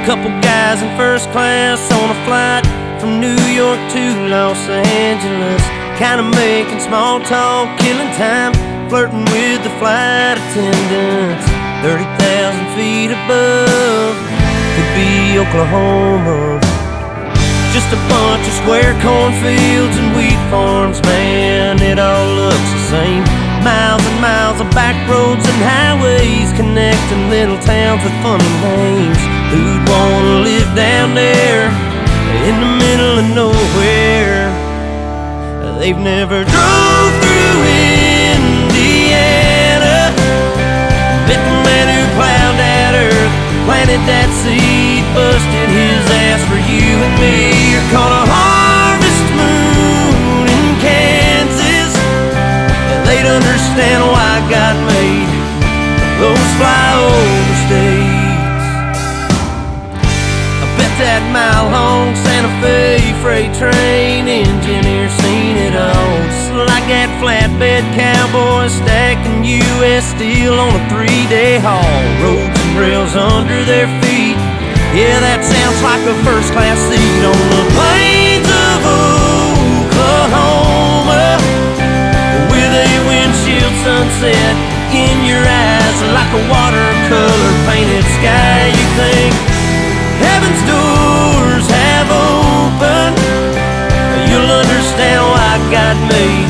Couple guys in first class on a flight from New York to Los Angeles, kinda making small talk, killing time, flirting with the flight attendants. 30,000 feet above, could be Oklahoma. Just a bunch of square cornfields and wheat farms, man, it all looks the same. Miles and miles of back roads and highways connecting little towns with funny names. Who'd wanna live down there in the middle of nowhere? They've never drove through Indiana, met the man who plowed that earth, planted that seed, busted his ass for you and me. You're called a harvest moon in Kansas. They'd understand why God made those flyover states. I bet that mile-long Santa Fe freight train engineer seen it all, just like that flatbed cowboy stacking U.S. steel on a 3-day haul. Roads and rails under their feet, yeah, that sounds like a first-class seat on the plains of Oklahoma, with a windshield sunset in your eyes like a watercolor painted sky. You think heaven's doors have opened, you'll understand why God made